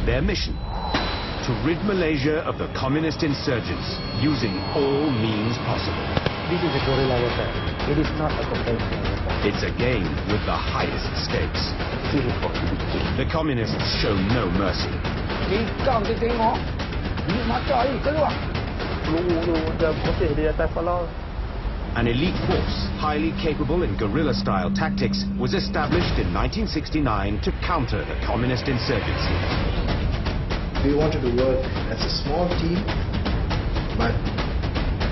their mission: to rid Malaysia of the communist insurgents using all means possible. This is a guerrilla warfare. It is not a conventional warfare. It's a game with the highest stakes. The communists show no mercy. An elite force, highly capable in guerrilla-style tactics, was established in 1969 to counter the communist insurgency. We wanted to work as a small team, but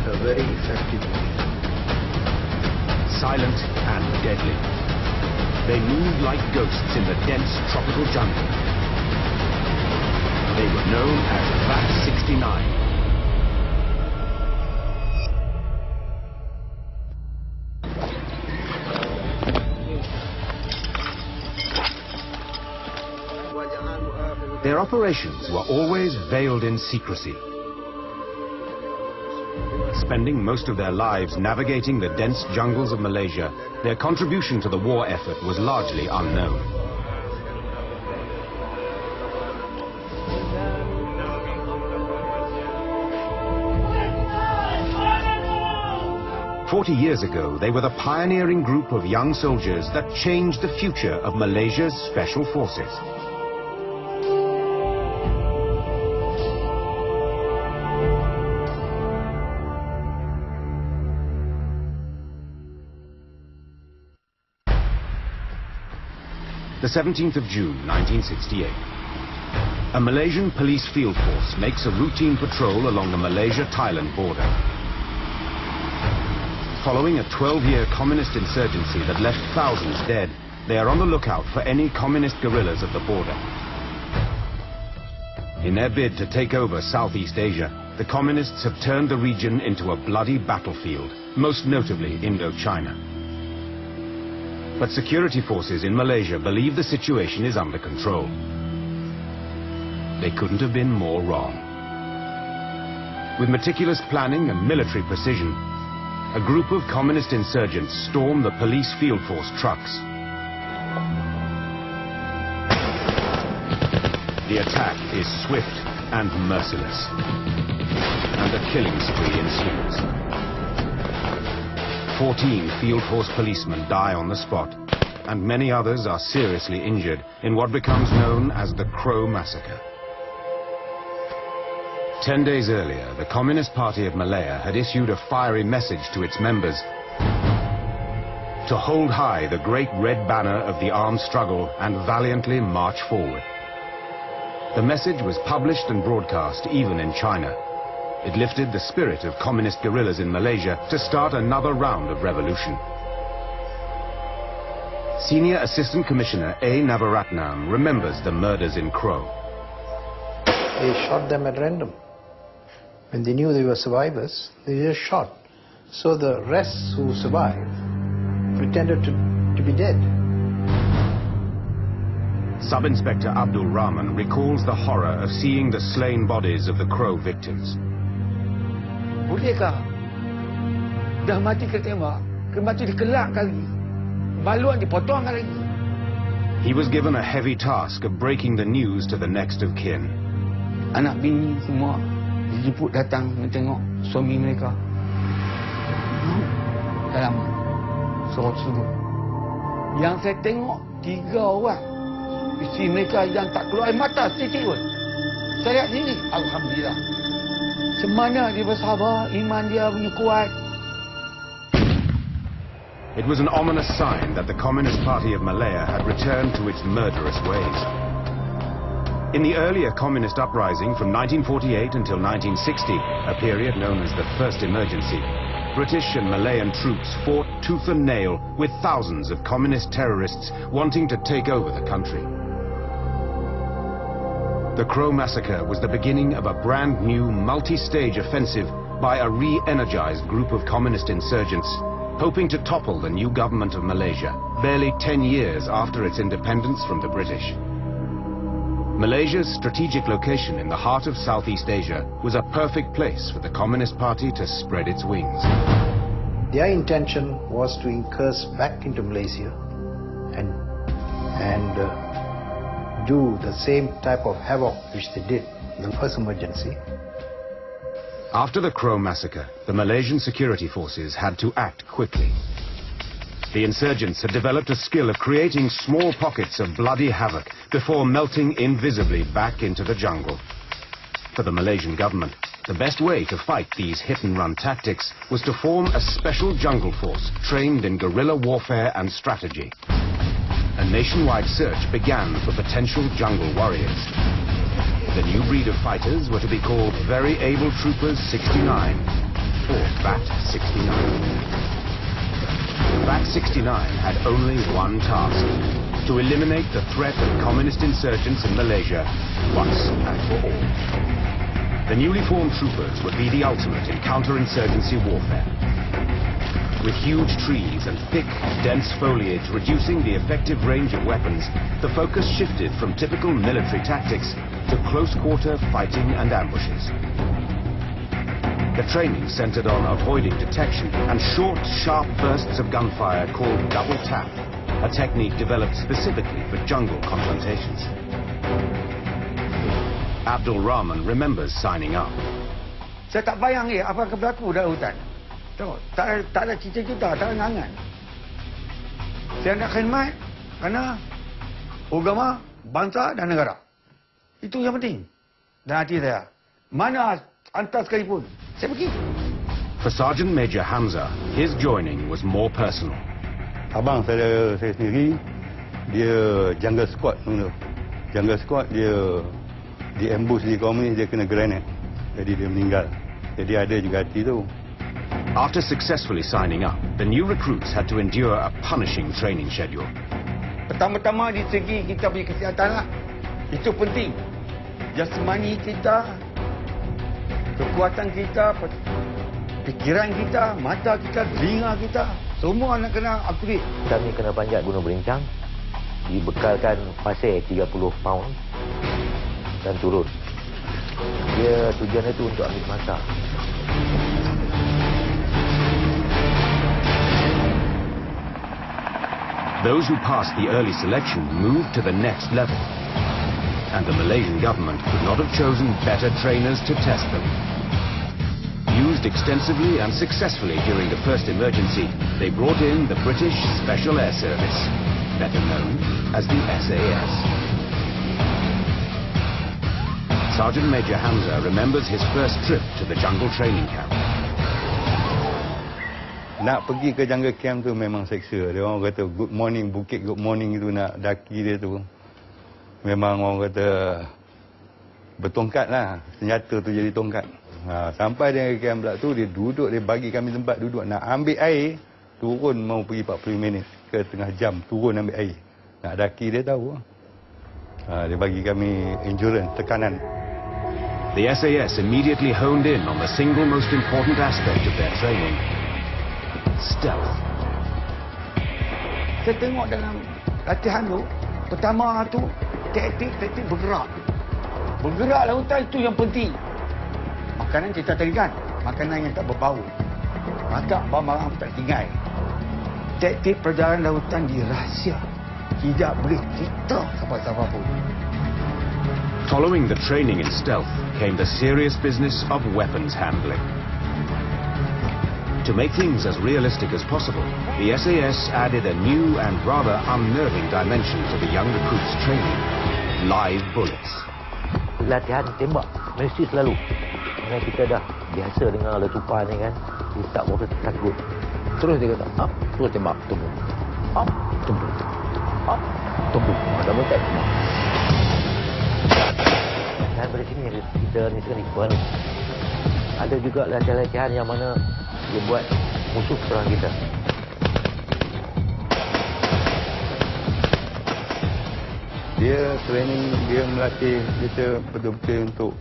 a very effective team. Silent and deadly. They moved like ghosts in the dense tropical jungle. They were known as VAT 69. Their operations were always veiled in secrecy. Spending most of their lives navigating the dense jungles of Malaysia, their contribution to the war effort was largely unknown. "40 years ago, they were the pioneering group of young soldiers that changed the future of Malaysia's special forces. The 17th of June, 1968. A Malaysian police field force makes a routine patrol along the Malaysia-Thailand border. Following a 12-year communist insurgency that left thousands dead, they are on the lookout for any communist guerrillas at the border. In their bid to take over Southeast Asia, the communists have turned the region into a bloody battlefield, most notably Indochina. But security forces in Malaysia believe the situation is under control. They couldn't have been more wrong. With meticulous planning and military precision, a group of communist insurgents storm the police field force trucks. The attack is swift and merciless, and a killing spree ensues. 14 field force policemen die on the spot, and many others are seriously injured in what becomes known as the Crow Massacre. 10 days earlier, the Communist Party of Malaya had issued a fiery message to its members to hold high the great red banner of the armed struggle and valiantly march forward. The message was published and broadcast even in China. It lifted the spirit of communist guerrillas in Malaysia to start another round of revolution. Senior Assistant Commissioner A. Navaratnam remembers the murders in Crow. They shot them at random. When they knew they were survivors, they just shot. So the rest who survived pretended to be dead. Sub-Inspector Abdul Rahman recalls the horror of seeing the slain bodies of the Crow victims. Bolehkah dah mati ke tembak, ke mati dikelakkan lagi, baluan dipotongkan lagi. He was given a heavy task of breaking the news to the next of kin. Anak bini semua dijemput datang mentengok suami mereka dalam sorot sudut. Yang saya tengok 3 orang isteri mereka yang tak keluar air mata sedikit pun. Saya lihat sini, alhamdulillah. Semana dia bersabar, iman dia punya kuat. It was an ominous sign that the Communist Party of Malaya had returned to its murderous ways. In the earlier communist uprising from 1948 until 1960, a period known as the First Emergency, British and Malayan troops fought tooth and nail with thousands of communist terrorists wanting to take over the country. The Crow Massacre was the beginning of a brand new multi-stage offensive by a re-energized group of communist insurgents, hoping to topple the new government of Malaysia, barely 10 years after its independence from the British. Malaysia's strategic location in the heart of Southeast Asia was a perfect place for the Communist Party to spread its wings. Their intention was to incurse back into Malaysia and do the same type of havoc which they did in the first emergency. After the Crow massacre, the Malaysian security forces had to act quickly. The insurgents had developed a skill of creating small pockets of bloody havoc before melting invisibly back into the jungle. For the Malaysian government, the best way to fight these hit-and-run tactics was to form a special jungle force trained in guerrilla warfare and strategy. A nationwide search began for potential jungle warriors. The new breed of fighters were to be called Very Able Troopers 69, or VAT 69. VAT 69 had only one task: to eliminate the threat of communist insurgents in Malaysia once and for all. The newly formed troopers would be the ultimate in counterinsurgency warfare. With huge trees and thick, dense foliage reducing the effective range of weapons, the focus shifted from typical military tactics to close-quarter fighting and ambushes. The training centered on avoiding detection and short, sharp bursts of gunfire called double tap, a technique developed specifically for jungle confrontations. Abdul Rahman remembers signing up. Saya tak bayang apa akan berlaku dalam hutan. Tengok, tak ada cita-cita, tak ada angan. Saya nak khidmat kerana agama, bangsa dan negara. Itu yang penting. Dan hati saya, mana antar sekalipun, saya pergi. For Sergeant Major Hamza, his joining was more personal. Abang saya sendiri, dia jungle squad. Jungle squad dia di ambush di komunis, dia kena granat. Jadi dia meninggal. Jadi ada juga hati tu. After successfully signing up, the new recruits had to endure a punishing training schedule. Pertama-tama di segi kita punya kesihatan lah. Itu penting. Jasmani kita, kekuatan kita, fikiran kita, mata kita, telinga kita, semua nak kena upgrade. Kami kena panjat Gunung Berincang, dibekalkan pasir 30 pound dan turun. Dia tujuan itu untuk ambil masa. Those who passed the early selection moved to the next level. And the Malaysian government could not have chosen better trainers to test them. Used extensively and successfully during the first emergency, they brought in the British Special Air Service, better known as the SAS. Sergeant Major Hamza remembers his first trip to the jungle training camp. Nak pergi ke jungle camp tu memang seksa. Dia orang kata good morning, bukit good morning itu nak daki dia tu. Memang orang kata bertongkat lah. Senjata tu jadi tongkat. Sampai dia camp pula tu, dia duduk, dia bagi kami tempat duduk. Nak ambil air, turun mau pergi 40 minit ke tengah jam, turun ambil air. Nak daki dia tahu. Dia bagi kami endurance, tekanan. The SAS immediately honed in on the single most important aspect of their training: stealth. Saya tengok dalam latihan tu, pertama tu taktik bergerak. Bergerak lautan itu yang penting. Makanan kita terikan, makanan yang tak berbau. Maka barang-barang tak tinggal. Taktik perjalanan lautan dirahsia. Tidak boleh kita siapa-siapa pun. Following the training in stealth came the serious business of weapons handling. To make things as realistic as possible, the SAS added a new and rather unnerving dimension to the young recruits' training: live bullets. Latihan tembak mesti selalu. Kerana kita dah biasa dengan letupan ni kan, kita tak boleh takut. Terus dia kata, up, terus tembak, tumbuk. Up, tumbuk. Up, tumbuk. Dah betul tembak. Dan dari sini kita ni sekarang baru. Ada juga latihan-latihan yang mana dia buat musuh serang kita. Dia training, dia melatih kita betul-betul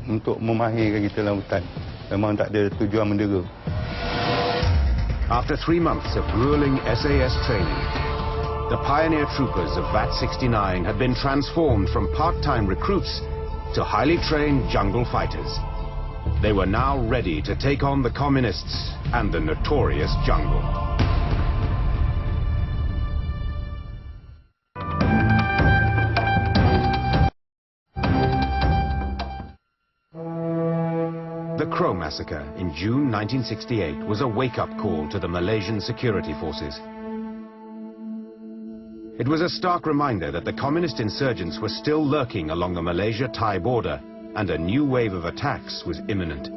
untuk memahirkan kita dalam hutan. Memang tak ada tujuan mendera. After 3 months of grueling SAS training, the pioneer troopers of VAT 69 had been transformed from part-time recruits to highly trained jungle fighters. They were now ready to take on the communists and the notorious jungle. The Crow massacre in June 1968 was a wake-up call to the Malaysian security forces. It was a stark reminder that the communist insurgents were still lurking along the Malaysia-Thai border, and a new wave of attacks was imminent.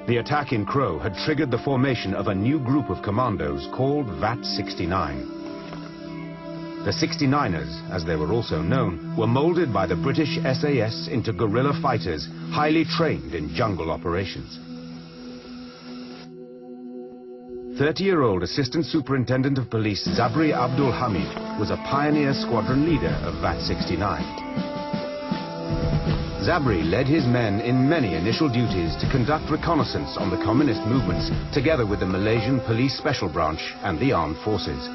The attack in Crow had triggered the formation of a new group of commandos called VAT 69. The 69ers, as they were also known, were molded by the British SAS into guerrilla fighters, highly trained in jungle operations. 30-year-old Assistant Superintendent of Police Zabri Abdul Hamid was a pioneer squadron leader of VAT 69. Zabri led his men in many initial duties to conduct reconnaissance on the communist movements, together with the Malaysian Police Special Branch and the armed forces.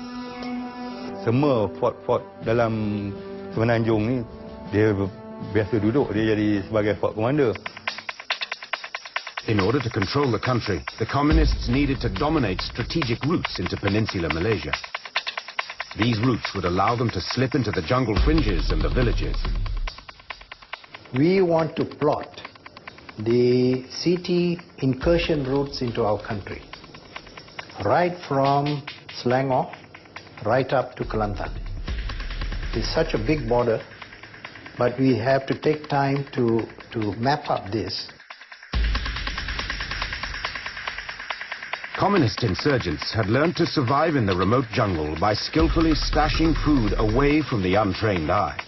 Semua fort-fort dalam Semenanjung ni, dia biasa duduk, dia jadi sebagai fort commander. In order to control the country, the communists needed to dominate strategic routes into Peninsular Malaysia. These routes would allow them to slip into the jungle fringes and the villages. We want to plot the CT incursion routes into our country, right from Selangor, right up to Kelantan. It's such a big border, but we have to take time to map up this. Communist insurgents had learned to survive in the remote jungle by skillfully stashing food away from the untrained eye.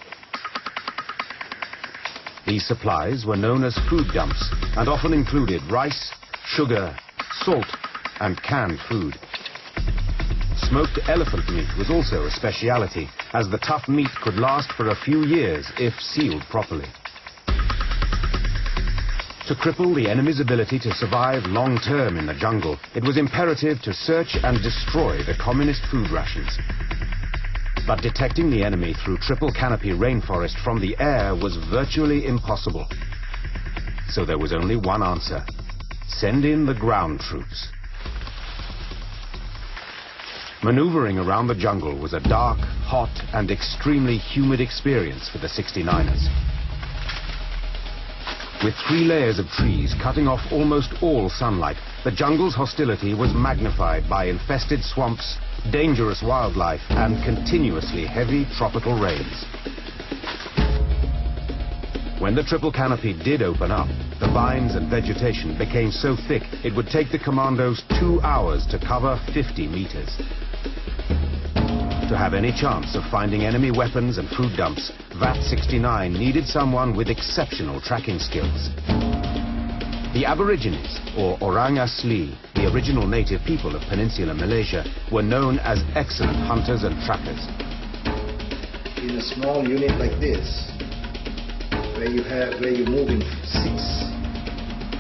These supplies were known as food dumps and often included rice, sugar, salt, and canned food. Smoked elephant meat was also a speciality, as the tough meat could last for a few years if sealed properly. To cripple the enemy's ability to survive long-term in the jungle, it was imperative to search and destroy the communist food rations. But detecting the enemy through triple canopy rainforest from the air was virtually impossible. So there was only one answer: send in the ground troops. Maneuvering around the jungle was a dark, hot, and extremely humid experience for the 69ers. With 3 layers of trees cutting off almost all sunlight, the jungle's hostility was magnified by infested swamps, dangerous wildlife, and continuously heavy tropical rains. When the triple canopy did open up, the vines and vegetation became so thick it would take the commandos 2 hours to cover 50 meters. To have any chance of finding enemy weapons and food dumps, VAT 69 needed someone with exceptional tracking skills. The Aborigines, or Orang Asli, the original native people of Peninsular Malaysia, were known as excellent hunters and trackers. In a small unit like this, where you move in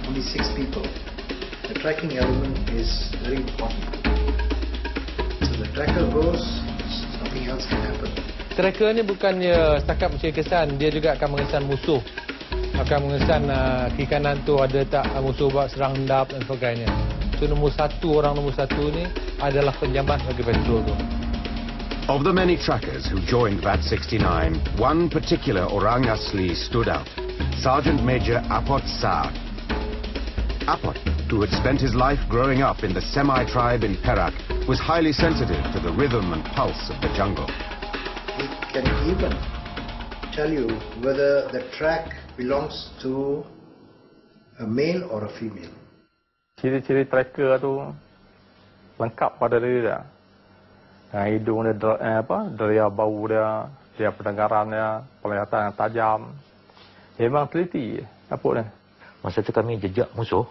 only six people, the tracking element is very important. So the tracker goes, something else can happen. Tracker ni bukannya setakat mencari kesan, dia juga akan mengesan musuh. Akan mengesan kiri kanan tu ada tak musuh buat serang hendap dan sebagainya. So orang nombor satu ni adalah penjamat bagi patrol tu. Of the many trackers who joined VAT 69, one particular Orang Asli stood out: Sergeant Major Apot Saad. Apot, who had spent his life growing up in the Semai tribe in Perak, was highly sensitive to the rhythm and pulse of the jungle. He can even tell you whether the track belongs to a male or a female. Ciri-ciri tracker tu lengkap pada diri dia. Hidung dia, deria bau dia, dia pendengaran dia, penglihatan yang tajam. Memang teliti apuk dia. Masa tu kami jejak musuh.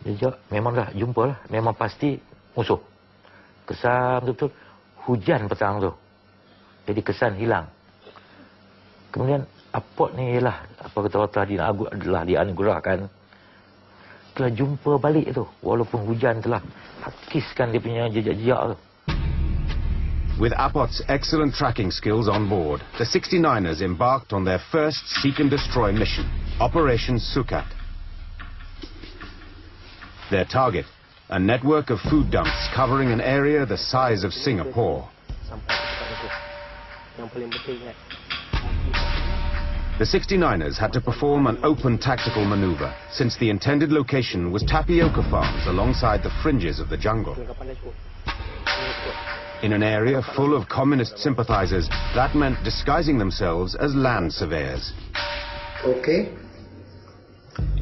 Jejak memang dah jumpa lah, memang pasti musuh. Kesan betul-betul hujan petang tu. Jadi kesan hilang. Kemudian Apot ni ialah apa kata orang telah dianugerahkan, telah jumpa balik tu walaupun hujan telah hakiskan dia punya jejak-jejak tu. With Apot's excellent tracking skills on board, the 69ers embarked on their first seek and destroy mission, Operation Sukat. Their target, a network of food dumps covering an area the size of Singapore. The 69ers had to perform an open tactical maneuver, since the intended location was tapioca farms alongside the fringes of the jungle. In an area full of communist sympathizers, that meant disguising themselves as land surveyors. Okay,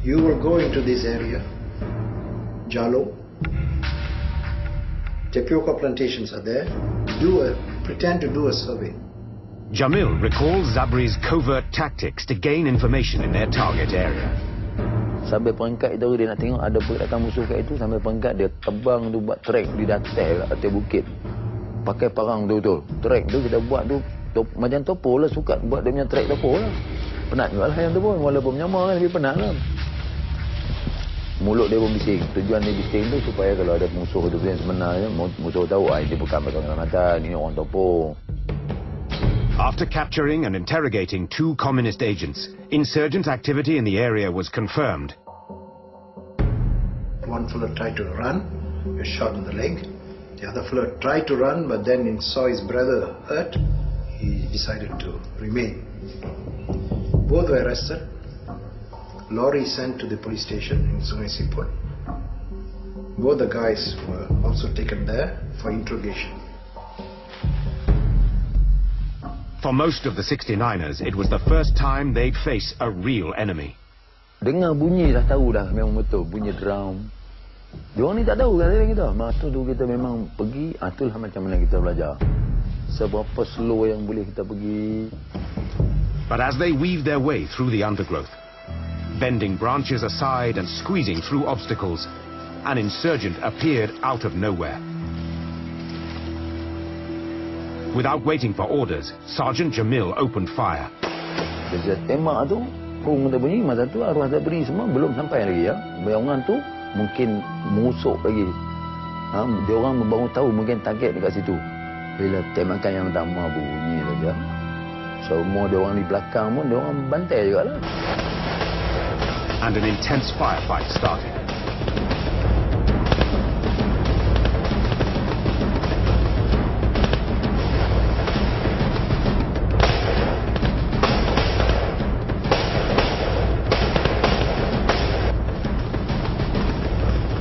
you will go into this area, Jalo. Tapioca plantations are there. Pretend to do a survey. Jamil recalls Zabri's covert tactics to gain information in their target area. Sampai perangkat itu dia nak tengok ada pergerakan musuh kat itu, sampai perangkat dia terbang tu buat trek di atas bukit. Pakai parang tu betul. Trek tu kita buat tu macam topo lah, suka buat dia punya trek topo lah. Penat juga lah yang tu pun, walaupun menyamar kan, tapi penat lah. Mulut dia pun bising. Tujuan dia bising tu supaya kalau ada musuh tu yang sebenarnya, musuh tahu dia bukan pakai mata, ni orang topo. After capturing and interrogating 2 communist agents, insurgent activity in the area was confirmed. One fellow tried to run, he was shot in the leg. The other fellow tried to run, but then he saw his brother hurt. He decided to remain. Both were arrested. Lorry sent to the police station in Sungai Siput. Both the guys were also taken there for interrogation. For most of the 69ers, it was the first time they'd face a real enemy. Dengar bunyi dah tahu dah memang betul, bunyi drum. Diorang ni tak tahu kan kita. Masa tu kita memang pergi, itulah macam mana kita belajar. Seberapa slow yang boleh kita pergi. But as they weaved their way through the undergrowth, bending branches aside and squeezing through obstacles, an insurgent appeared out of nowhere. Without waiting for orders, Sergeant Jamil opened fire. Dia tembak tu, kong kita bunyi, masa tu arwah Zabri semua belum sampai lagi ya. Bayangan tu mungkin musuh lagi. Dia orang baru tahu mungkin target dekat situ. Bila tembakan yang pertama bunyi saja, semua dia orang di belakang pun dia orang bantai juga lah. And an intense firefight started.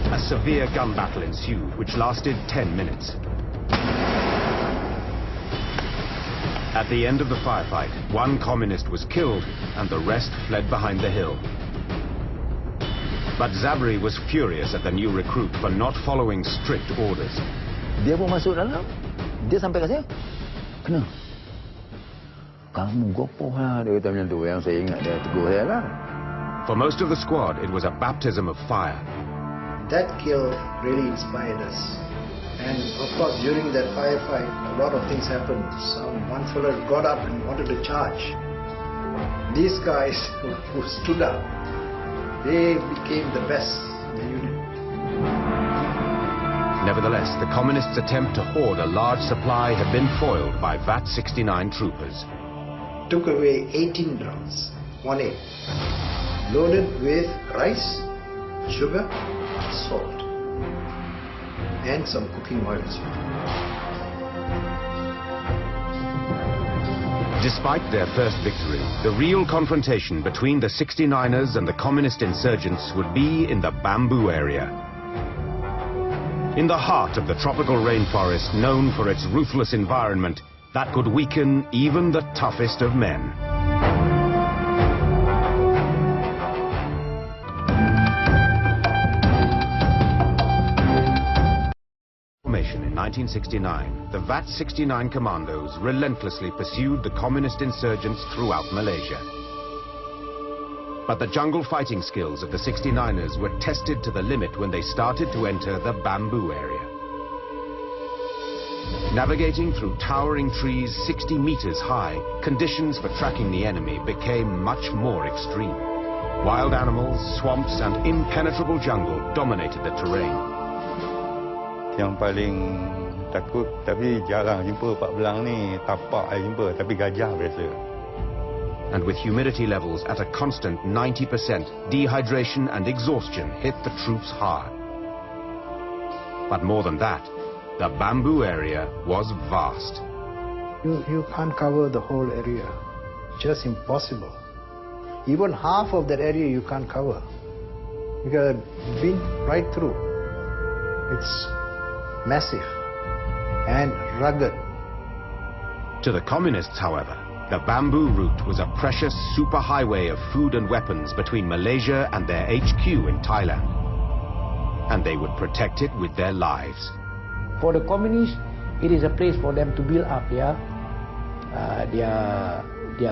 A severe gun battle ensued, which lasted 10 minutes. At the end of the firefight, 1 communist was killed and the rest fled behind the hill. But Zabri was furious at the new recruit for not following strict orders. Dia pun masuk dalam, dia sampai kat saya. Kena. Kamu gopoh lah, dia kata macam tu. Yang saya ingat dia tegur saya lah. For most of the squad, it was a baptism of fire. That kill really inspired us. And of course, during that firefight, a lot of things happened. One fellow got up and wanted to charge. These guys who stood up, they became the best in the unit. Nevertheless, the communists' attempt to hoard a large supply had been foiled by VAT 69 troopers. Took away 18 drums, 1/8, loaded with rice, sugar, salt, and some cooking oils. Despite their first victory, the real confrontation between the 69ers and the communist insurgents would be in the bamboo area. In the heart of the tropical rainforest known for its ruthless environment that could weaken even the toughest of men. In 1969, the VAT 69 commandos relentlessly pursued the communist insurgents throughout Malaysia. But the jungle fighting skills of the 69ers were tested to the limit when they started to enter the bamboo area. Navigating through towering trees 60 meters high, conditions for tracking the enemy became much more extreme. Wild animals, swamps and impenetrable jungle dominated the terrain. Yang paling takut tapi jarang jumpa pak belang ni, tapak saya jumpa, tapi gajah biasa. And with humidity levels at a constant 90%, dehydration and exhaustion hit the troops hard. But more than that, the bamboo area was vast. You can't cover the whole area. Just impossible. Even half of that area you can't cover. You got been right through. It's massive and rugged. To the communists, however, the bamboo route was a precious superhighway of food and weapons between Malaysia and their HQ in Thailand. And they would protect it with their lives. For the communists, it is a place for them to build up their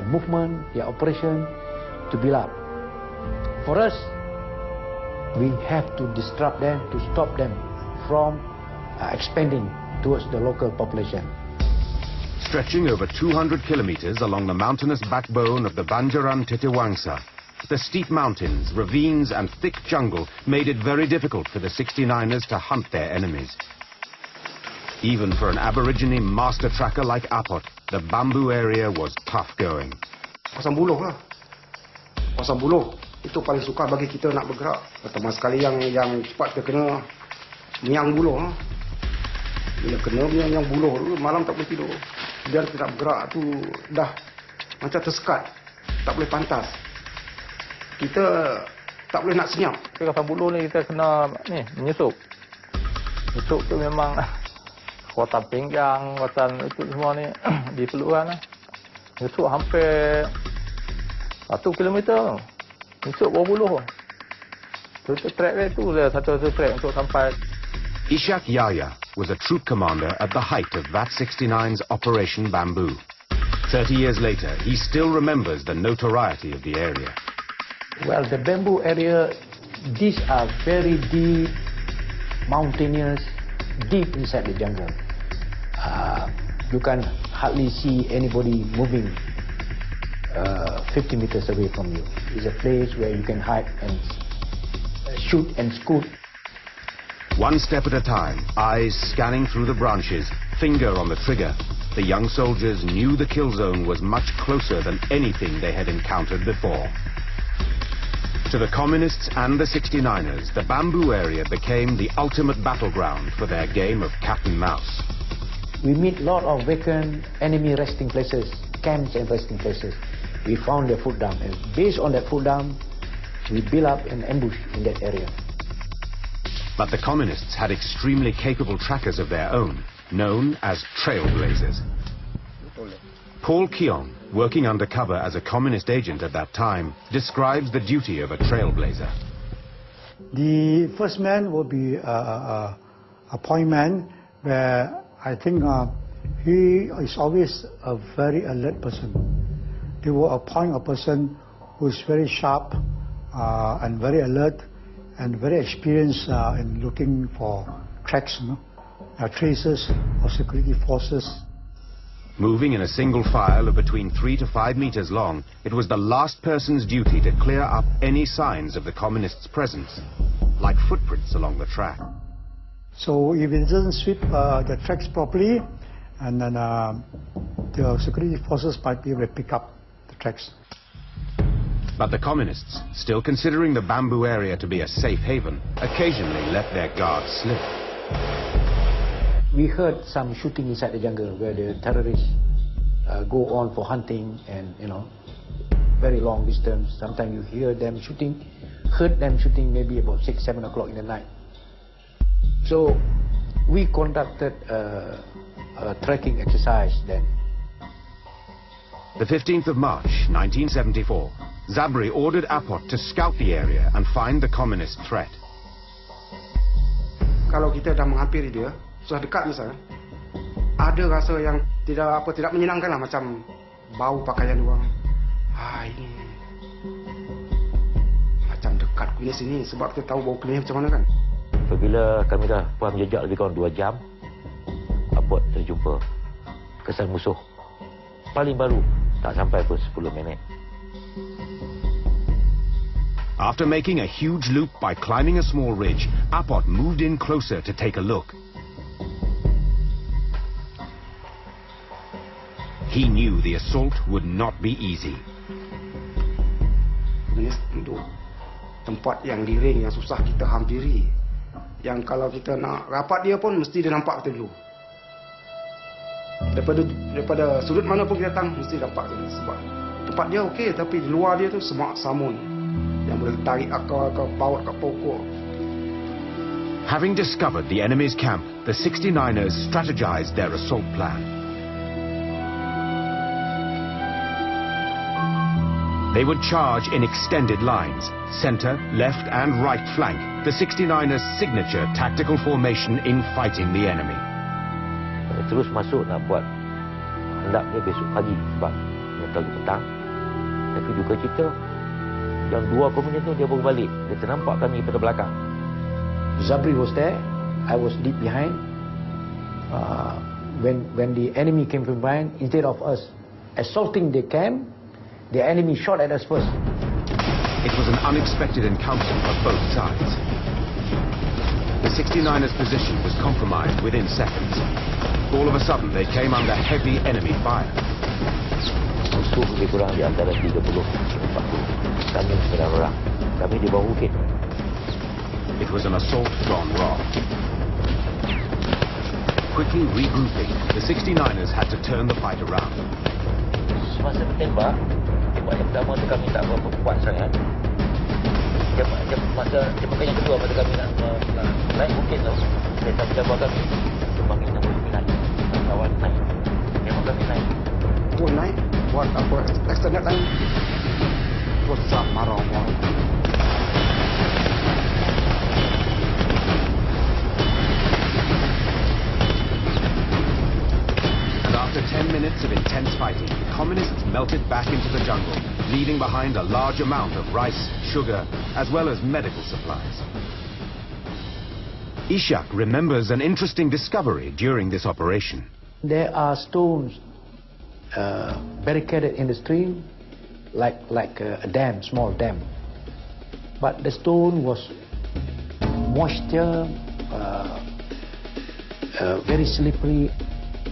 movement, their operation, to build up. For us, we have to disrupt them, to stop them from expanding towards the local population. Stretching over 200 kilometers along the mountainous backbone of the Banjaran Titiwangsa, the steep mountains, ravines and thick jungle made it very difficult for the 69ers to hunt their enemies. Even for an Aborigine master tracker like Apot, the bamboo area was tough going. Kawasan buluh lah. Kawasan buluh itu paling sukar bagi kita nak bergerak. Pertama sekali yang cepat kita kena miang buluh. Bila kena miang buluh dulu, malam tak boleh tidur. Biar kita nak bergerak tu dah macam tersekat. Tak boleh pantas. Kita tak boleh nak senyap. Kawasan buluh ni kita kena menyusup. Menyusup tu memang kekuatan pinggang, kekuatan itu semua ni diperlukan lah. Menyusup hampir 1 kilometer. Menyusup bawah buluh. Trek dia tu dia satu trek untuk sampai. Ishak Yahya was a troop commander at the height of VAT 69's Operation Bamboo. 30 years later, he still remembers the notoriety of the area. Well, the bamboo area, these are very deep, mountainous, deep inside the jungle. You can hardly see anybody moving 50 meters away from you. It's a place where you can hide and shoot and scoot. One step at a time, eyes scanning through the branches, finger on the trigger, the young soldiers knew the kill zone was much closer than anything they had encountered before. To the communists and the 69ers, the bamboo area became the ultimate battleground for their game of cat and mouse. We meet a lot of vacant enemy resting places, camps and resting places. We found their food dump, and based on that food dump, we built up an ambush in that area. But the communists had extremely capable trackers of their own, known as trailblazers. Paul Keong, working undercover as a communist agent at that time, describes the duty of a trailblazer. The first man will be a point man, where I think he is always a very alert person. They will appoint a person who is very sharp and very alert and very experienced in looking for tracks, traces of security forces. Moving in a single file of between 3 to 5 meters long, it was the last person's duty to clear up any signs of the communists' presence, like footprints along the track. So if it doesn't sweep the tracks properly, and then the security forces might be able to pick up the tracks. But the communists, still considering the bamboo area to be a safe haven, occasionally let their guard slip. We heard some shooting inside the jungle where the terrorists go on for hunting and, very long distance. Sometimes you hear them shooting, heard them shooting maybe about 6, 7 o'clock in the night. So we conducted a tracking exercise then. The 15th of March, 1974, Zabri ordered Apot to scout the area and find the communist threat. Kalau kita dah menghampiri dia, sudah dekat misalnya, ada rasa yang tidak menyenangkan lah, macam bau pakaian orang. Ini macam dekat kunyit sini, sebab kita tahu bau kunyit macam mana kan. Apabila kami dah puas menjejak lebih kurang 2 jam, Apot terjumpa kesan musuh. Paling baru, tak sampai pun 10 minit. After making a huge loop by climbing a small ridge, Apot moved in closer to take a look. He knew the assault would not be easy. Ini untuk tempat yang liring, yang susah kita hampiri. Yang kalau kita nak rapat dia pun mesti dia nampak kita dulu. Daripada sudut mana pun kita datang mesti nampak dia, sebab tempat dia okey, tapi di luar dia tu semak samun yang boleh tarik akar bawa kat pokok. Having discovered the enemy's camp, the 69ers strategized their assault plan. They would charge in extended lines, center, left and right flank, the 69ers' signature tactical formation in fighting the enemy. Kami terus masuk nak buat hendaknya besok pagi sebab kalau petang. Tapi duka cita, jam 2 komunis tu dia baru balik. Dia ternampak kami pada belakang. Zabri was there. I was deep behind. When the enemy came from behind, instead of us assaulting the camp, the enemy shot at us first. It was an unexpected encounter for both sides. The 69ers' position was compromised within seconds. All of a sudden, they came under heavy enemy fire. Musuh lebih kurang di antara 30 40. Kami 9 orang. Kami di bawah bukit. It was an assault gone wrong. Quickly regrouping, the 69ers had to turn the fight around. Semasa bertembak, tembakan yang pertama tu kami tak berapa kuat sangat. Tembakan yang kedua pada kami nak naik bukit tu. Dari tembak kami, kami nak naik. Kawan naik. Memang kami naik. Pun naik, buat apa, extended line. Terus marah. After 10 minutes of intense fighting, the communists melted back into the jungle, leaving behind a large amount of rice, sugar, as well as medical supplies. Ishak remembers an interesting discovery during this operation. There are stones barricaded in the stream, like a dam, small dam. But the stone was moisture, very slippery.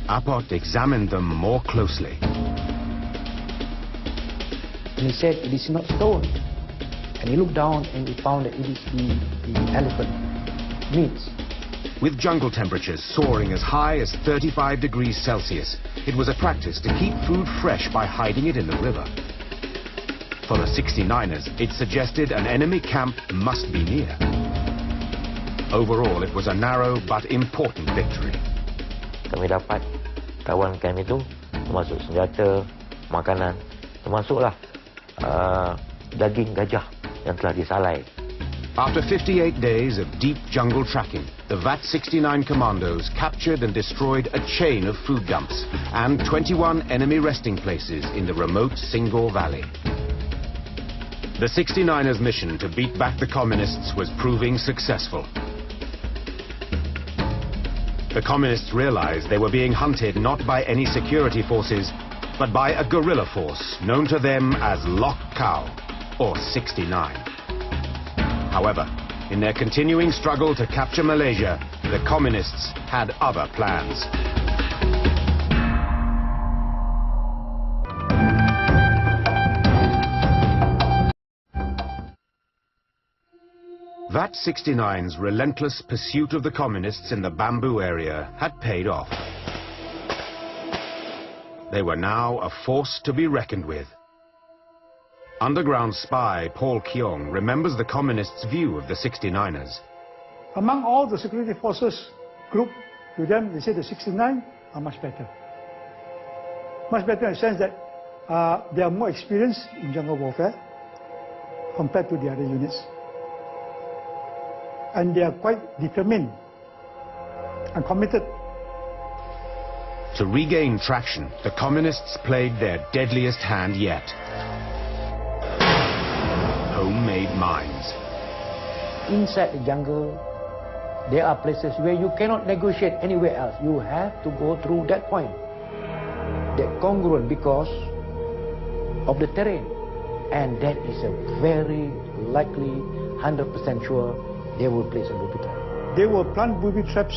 Apot examined them more closely. And he said, it is not stone. And he looked down and he found that it is the elephant meats. With jungle temperatures soaring as high as 35 degrees Celsius, it was a practice to keep food fresh by hiding it in the river. For the 69ers, it suggested an enemy camp must be near. Overall, it was a narrow but important victory. Kami dapat kawan kami itu termasuk senjata, makanan, termasuklah daging gajah yang telah disalai. After 58 days of deep jungle tracking, the VAT 69 commandos captured and destroyed a chain of food dumps and 21 enemy resting places in the remote Singor Valley. The 69ers' mission to beat back the communists was proving successful. The communists realized they were being hunted not by any security forces, but by a guerrilla force known to them as Lok Kao, or 69. However, in their continuing struggle to capture Malaysia, the communists had other plans. VAT 69's relentless pursuit of the communists in the bamboo area had paid off. They were now a force to be reckoned with. Underground spy Paul Keong remembers the communists' view of the 69ers. Among all the security forces group, to them, they say the 69 are much better. Much better in the sense that they are more experienced in jungle warfare compared to the other units. And they are quite determined and committed. To regain traction, the communists played their deadliest hand yet. Homemade mines. Inside the jungle, there are places where you cannot negotiate anywhere else. You have to go through that point. That congruent because of the terrain. And that is a very likely, 100% sure they will place a booby trap. They will plant booby traps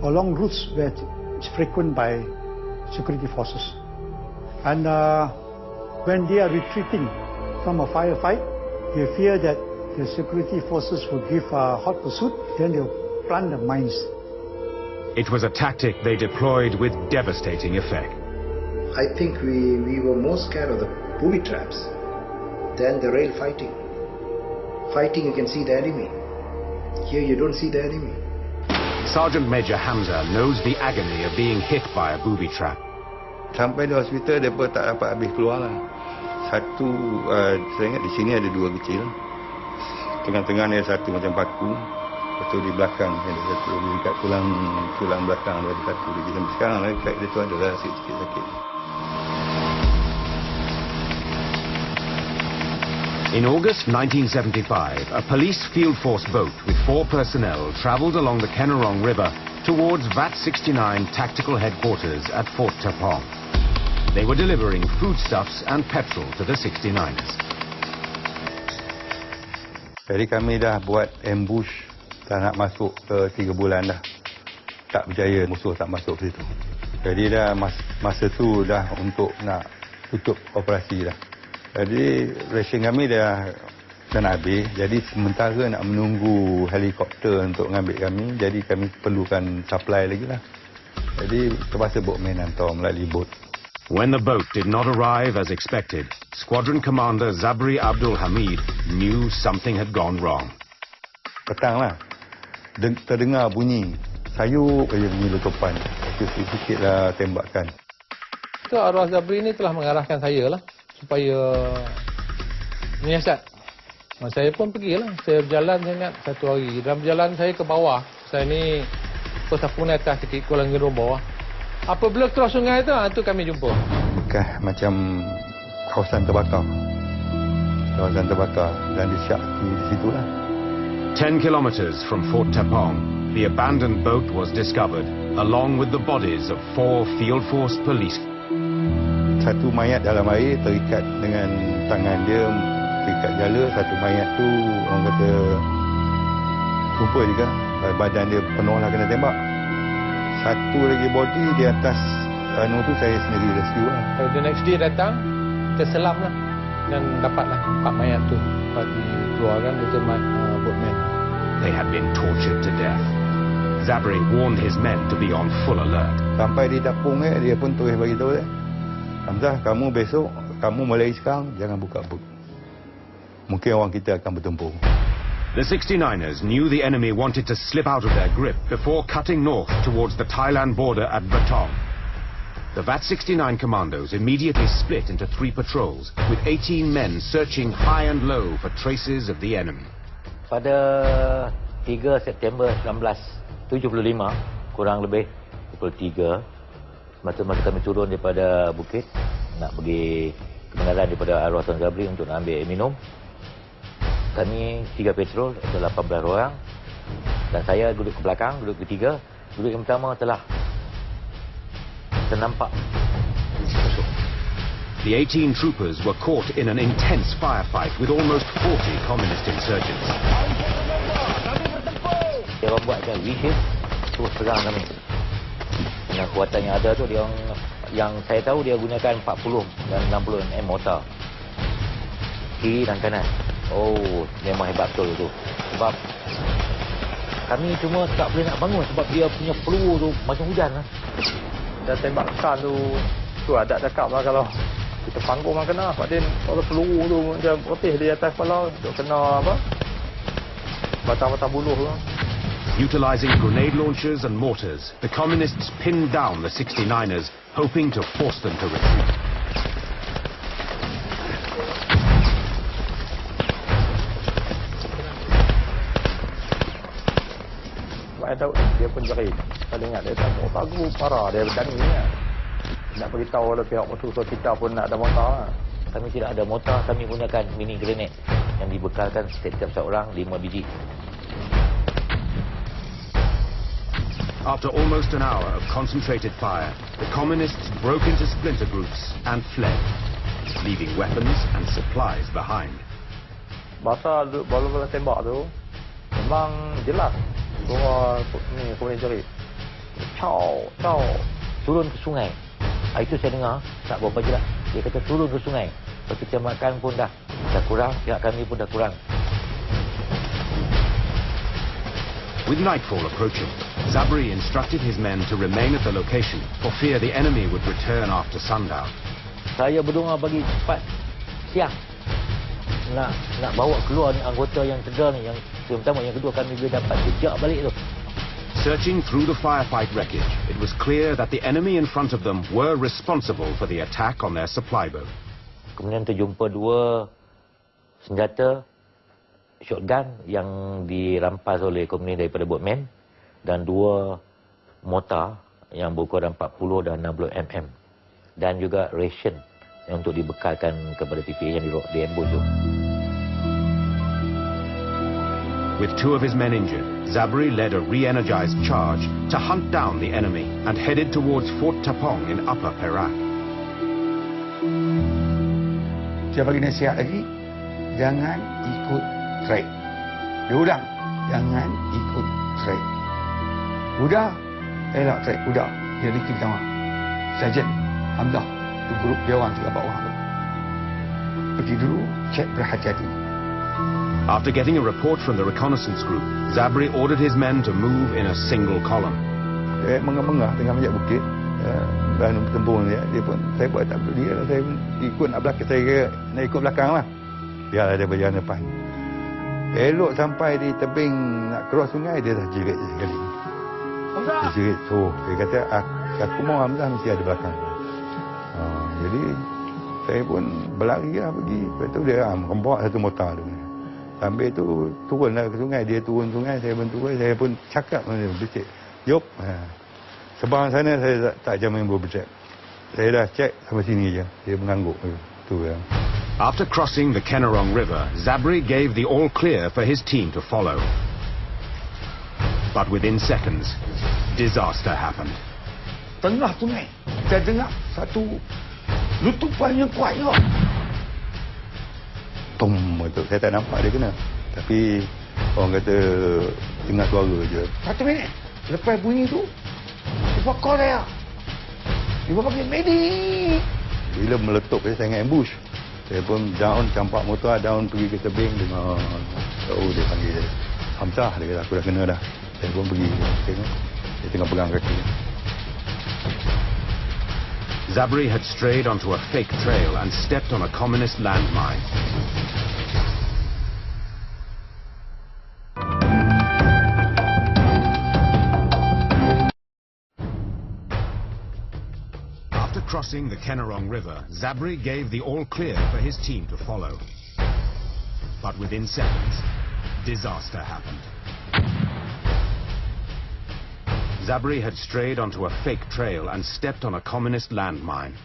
along routes where it's frequent by security forces. And when they are retreating from a firefight, they fear that the security forces will give a hot pursuit, then they'll plant the mines. It was a tactic they deployed with devastating effect. I think we were more scared of the booby traps than the real fighting. Fighting, you can see the enemy. Here you don't see the enemy. Sergeant Major Hamza knows the agony of being hit by a booby trap. Sampai di hospital, mereka tak dapat habis keluar lah. Satu, saya ingat di sini ada 2 kecil. Tengah-tengah ni ada satu macam paku. Lepas tu di belakang ada satu. Dekat tulang belakang ada satu. Sampai sekarang lah, kat dia tu adalah sikit-sikit sakit. In August 1975, a police field force boat with 4 personnel travelled along the Kennerong River towards VAT 69 Tactical Headquarters at Fort Tapong. They were delivering foodstuffs and petrol to the 69ers. Jadi kami dah buat ambush, tak nak masuk ke 3 bulan dah. Tak berjaya, musuh tak masuk ke situ. Jadi dah masa tu dah untuk nak tutup operasi dah. Jadi ration kami dah nak habis. Jadi sementara nak menunggu helikopter untuk mengambil kami, jadi kami perlukan supply lagi lah. Jadi terpaksa boatman hantar melalui boat. When the boat did not arrive as expected, Squadron Commander Zabri Abdul Hamid knew something had gone wrong. Petang lah, terdengar bunyi sayup aja bunyi letupan. Sikit-sikit lah tembakan. So arwah Zabri ni telah mengarahkan saya lah supaya menyiasat. Saya pun pergilah. Saya berjalan, saya ingat satu hari. Dalam perjalanan saya ke bawah. Saya ni tersapu naik atas sikit, Kuala Lumpur bawah. Apabila cross sungai tu kami jumpa. Bekas macam kawasan terbakar. Kawasan terbakar dan disyak di situ lah. 10 kilometers from Fort Tapong, the abandoned boat was discovered, along with the bodies of 4 field force police. Satu mayat dalam air terikat dengan tangan dia, terikat jala. Satu mayat tu orang kata jumpa juga, badan dia penuh lah kena tembak. Satu lagi body di atas tu saya sendiri rescue lah. The next day datang, kita selam lah dan dapatlah 4 mayat tu. Lepas dikeluarkan dari boatman. They had been tortured to death. Zabri warned his men to be on full alert. Sampai di Tapung dia pun terus bagi tahu Hamzah, kamu besok, kamu mulai sekarang jangan buka boot. Mungkin orang kita akan bertempur. The 69ers knew the enemy wanted to slip out of their grip before cutting north towards the Thailand border at Batong. The VAT 69 commandos immediately split into 3 patrols, with 18 men searching high and low for traces of the enemy. Pada 3 September 1975, kurang lebih pukul 3, masa kami turun daripada bukit, nak pergi kebenaran daripada arwah Tuan Zabri untuk nak ambil minum. Kami 3 patrol, ada 18 orang. Dan saya duduk ke belakang, duduk ketiga. Duduk yang pertama telah ternampak musuh. The 18 troopers were caught in an intense firefight with almost 40 communist insurgents. Dia orang buat macam V-shape, terus serang kami. Dengan kuatan yang ada tu, dia orang, yang saya tahu dia gunakan 40 dan 60 mm mortar. Kiri dan kanan. Oh, memang hebat betul tu. Sebab kami cuma tak boleh nak bangun sebab dia punya peluru tu macam hujan lah. Dan tembakan tu ada cakap lah kalau kita panggung memang kena. Sebab dia kalau peluru tu macam putih di atas kepala, duk kena apa? Batang-batang buluh tu. Utilizing grenade launchers and mortars, the communists pinned down the 69ers, hoping to force them to retreat. Saya tahu dia pun jerit. Saya ingat dia tak bagus, parah. Dia berani ni. Nak beritahu oleh pihak musuh kita pun nak ada mortar. Kami tidak ada mortar, kami gunakan mini grenade yang dibekalkan setiap seorang 5 biji. After almost an hour of concentrated fire, the communists broke into splinter groups and fled, leaving weapons and supplies behind. Masa bola-bola tembak tu memang jelas. Semua ni kemudian jerit. Caw. Turun ke sungai. Itu saya dengar, tak berapa jelas. Dia kata turun ke sungai. Lepas tu tembakan pun dah kurang, pihak kami pun dah kurang. With nightfall approaching, Zabri instructed his men to remain at the location for fear the enemy would return after sundown. Saya berdoa bagi cepat siang nak bawa keluar ni anggota yang cedera ni, yang pertama, yang kedua kami boleh dapat jejak balik tu. Searching through the firefight wreckage, it was clear that the enemy in front of them were responsible for the attack on their supply boat. Kemudian terjumpa 2 senjata shotgun yang dirampas oleh komunis daripada boatman dan 2 mortar yang berukuran 40 dan 60 mm dan juga ration yang untuk dibekalkan kepada TPA yang di ambush tu. With 2 of his men injured, Zabri led a re-energized charge to hunt down the enemy and headed towards Fort Tapong in Upper Perak. Saya bagi nasihat lagi, jangan ikut track. Dia ulang, jangan ikut track. Udah, elak track, udah. Dia bikin sama. Sarjan, Hamdah, tu grup dia orang 3-4 orang tu. Pergi dulu, cek berhati-hati. After getting a report from the reconnaissance group, Zabri ordered his men to move in a single column. Mengah-mengah tengah menjak bukit, dan bertempur dia pun, saya buat tak betul dia, saya ikut nak belakang, saya nak ikut belakang lah. Biarlah dia berjalan depan. Elok sampai di tebing nak cross sungai, dia dah jerit sekali. Dia jerit, so dia kata, aku mau Hamzah mesti ada belakang. Jadi saya pun berlari lah pergi. Lepas tu dia bawa satu motor tu. Sambil tu turunlah ke sungai. Dia turun sungai, saya pun turun. Saya pun cakap dengan dia, becik. Jom. Sebarang sana saya tak jamin bercek. Saya dah cek sampai sini je. Dia mengangguk. Tu ya. After crossing the Kenarong River, Zabri gave the all clear for his team to follow. But within seconds, disaster happened. Tengah sungai, saya dengar satu lutupan yang kuat je. Tum, betul. Saya tak nampak dia kena. Tapi orang kata dengar suara je. 1 minit lepas bunyi tu, dia buat call saya. Dia buat panggil medik. Bila meletup saya ingat ambush. Saya pun down, campak motor down pergi ke tebing dengan dia panggil dia. Hamzah, dia kata aku dah kena dah. Saya pun pergi tengok. Dia tengah pegang kaki. Zabri had strayed onto a fake trail and stepped on a communist landmine. After crossing the Kenarong River, Zabri gave the all clear for his team to follow. But within seconds, disaster happened. Zabri had strayed onto a fake trail and stepped on a communist landmine.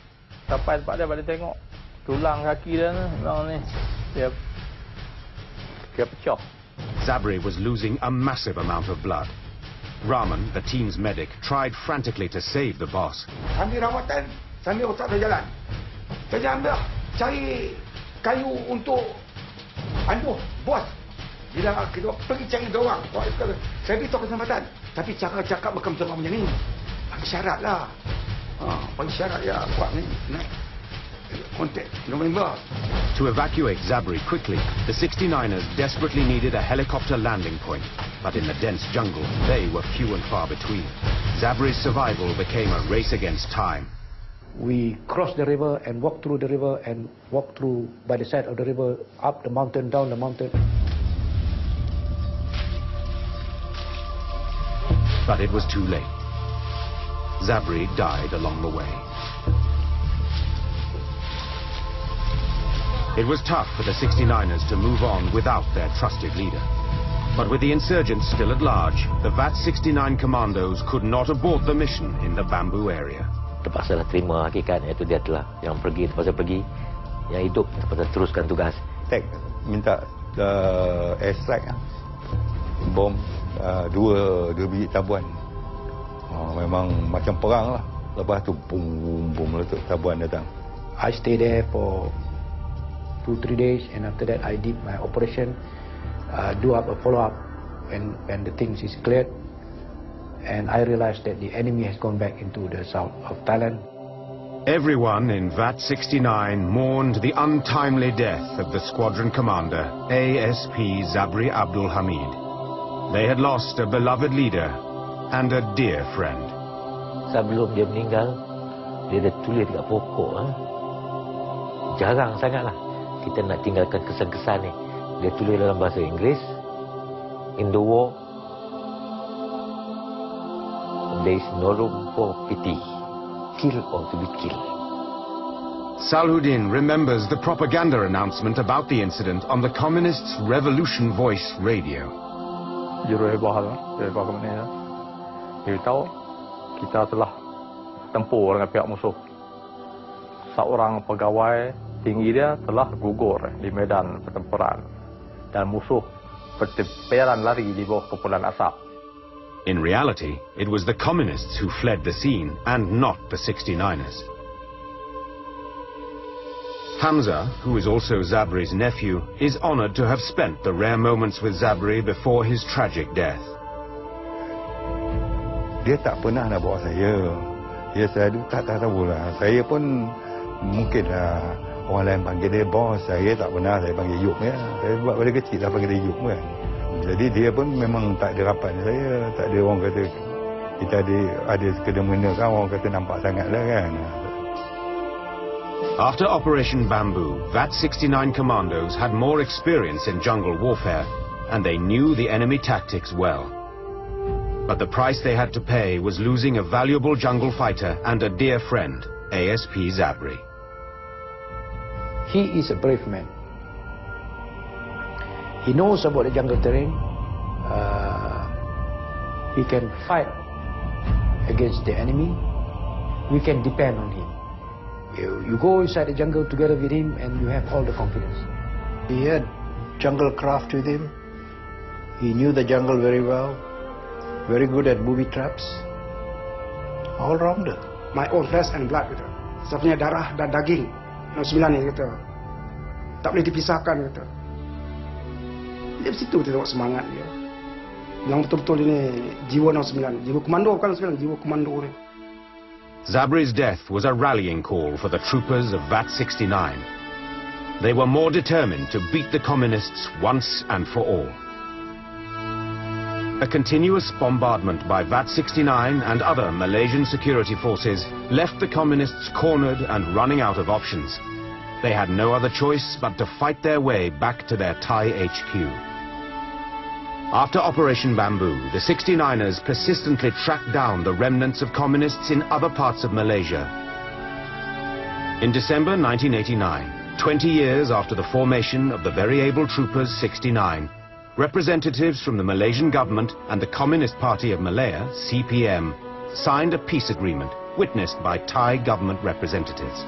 Sampai tempat dia, tengok tulang kaki dia memang ni dia pecah. Zabri was losing a massive amount of blood. Rahman, the team's medic, tried frantically to save the boss. Sambil rawatan, sambil otak dah jalan. Saya ambil cari kayu untuk anduh bos. Bila kita pergi cari dia orang, saya beritahu kesempatan. Tapi cara cakap macam macam ni, bagi syarat lah. Bagi syarat ya, buat ni, naik. Kontak, November. To evacuate Zabri quickly, the 69ers desperately needed a helicopter landing point. But in the dense jungle, they were few and far between. Zabri's survival became a race against time. We crossed the river and walked through the river and walked through by the side of the river, up the mountain, down the mountain. But it was too late. Zabri died along the way. It was tough for the 69ers to move on without their trusted leader. But with the insurgents still at large, the VAT 69 commandos could not abort the mission in the bamboo area. Terpaksa terima hakikat, iaitu dia telah yang pergi, terpaksa pergi. Yang hidup terpaksa teruskan tugas. Minta airstrike, bom. 2 biji tabuan. Memang macam perang lah. Lepas tu bum meletup, tabuan datang. I stayed there for 2-3 days, and after that I did my operation, do up a follow-up when the things is cleared, and I realized that the enemy has gone back into the south of Thailand. Everyone in VAT 69 mourned the untimely death of the squadron commander, ASP Zabri Abdul Hamid. They had lost a beloved leader and a dear friend. Sebelum dia meninggal, dia dah tulis dekat pokok. Jarang sangatlah kita nak tinggalkan kesan-kesan ni. Dia tulis dalam bahasa Inggeris. In the war, there is no room for pity. Kill or to be killed. Salahuddin remembers the propaganda announcement about the incident on the Communists' Revolution Voice radio. Juruhebah Komando dia tahu kita telah tempur dengan pihak musuh. Seorang pegawai tinggi dia telah gugur di medan pertempuran dan musuh bertemperan lari di bawah kepulan asap. In reality, it was the Communists who fled the scene and not the 69ers. Hamza, who is also Zabri's nephew, is honored to have spent the rare moments with Zabri before his tragic death. Dia tak pernah nak bawa saya. Dia selalu tak tahulah. Saya pun mungkin orang lain panggil dia bos. Saya tak pernah saya panggil Yuk ya. Saya buat pada kecil dah panggil dia Yuk kan. Jadi dia pun memang tak ada rapat dengan saya. Tak ada orang kata kita ada sekedar-mena kan. Orang kata nampak sangat lah kan. After Operation Bamboo, VAT 69 commandos had more experience in jungle warfare, and they knew the enemy tactics well. But the price they had to pay was losing a valuable jungle fighter and a dear friend, ASP Zabri. He is a brave man. He knows about the jungle terrain. He can fight against the enemy. We can depend on him. You go inside the jungle together with him and you have all the confidence. He had jungle craft with him. He knew the jungle very well. Very good at booby traps. All-rounder. My own flesh and blood gitu. Saya punya darah dan daging. 69 ni gitu. Tak boleh dipisahkan gitu. Dia situ kita tengok semangat dia. Yang betul-betul ini jiwa 69. Jiwa komando bukan 69, jiwa komando ni. Zabri's death was a rallying call for the troopers of VAT 69. They were more determined to beat the Communists once and for all. A continuous bombardment by VAT 69 and other Malaysian security forces left the Communists cornered and running out of options. They had no other choice but to fight their way back to their Thai HQ. After Operation Bamboo, the 69ers persistently tracked down the remnants of communists in other parts of Malaysia. In December 1989, 20 years after the formation of the very able Troopers 69, representatives from the Malaysian government and the Communist Party of Malaya, CPM, signed a peace agreement witnessed by Thai government representatives.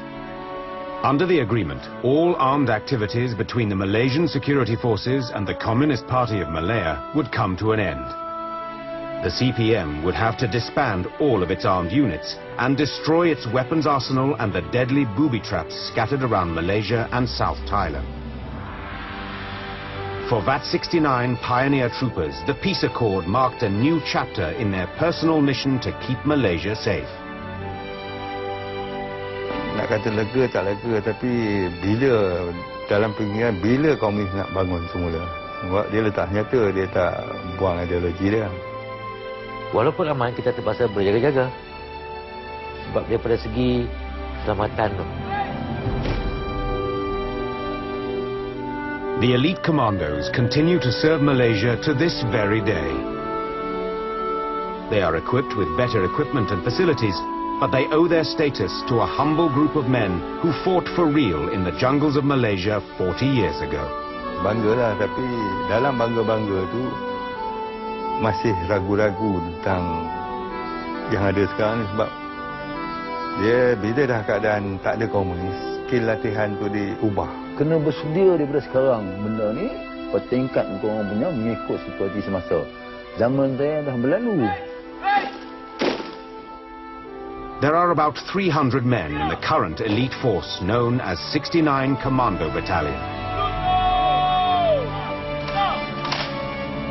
Under the agreement, all armed activities between the Malaysian security forces and the Communist Party of Malaya would come to an end. The CPM would have to disband all of its armed units and destroy its weapons arsenal and the deadly booby traps scattered around Malaysia and South Thailand. For VAT 69 pioneer troopers, the peace accord marked a new chapter in their personal mission to keep Malaysia safe. Nak kata lega tak lega, tapi bila dalam fikiran bila Komunis nak bangun semula. Sebab dia letak nyata, dia tak buang ideologi dia. Walaupun aman, kita terpaksa berjaga-jaga. Sebab daripada segi keselamatan tu. The elite commandos continue to serve Malaysia to this very day. They are equipped with better equipment and facilities, but they owe their status to a humble group of men who fought for real in the jungles of Malaysia 40 years ago. Banggalah, tapi dalam bangga-bangga tu masih ragu-ragu tentang yang ada sekarang ni, sebab dia bila dah keadaan tak ada komunis, skill latihan tu diubah. Kena bersedia daripada sekarang benda ni, bertingkat korang punya mengikut situasi semasa. Zaman saya dah berlalu. There are about 300 men in the current elite force known as 69 Commando Battalion.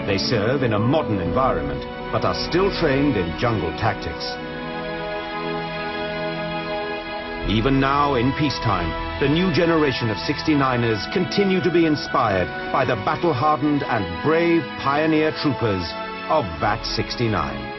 They serve in a modern environment, but are still trained in jungle tactics. Even now, in peacetime, the new generation of 69ers continue to be inspired by the battle-hardened and brave pioneer troopers of VAT 69.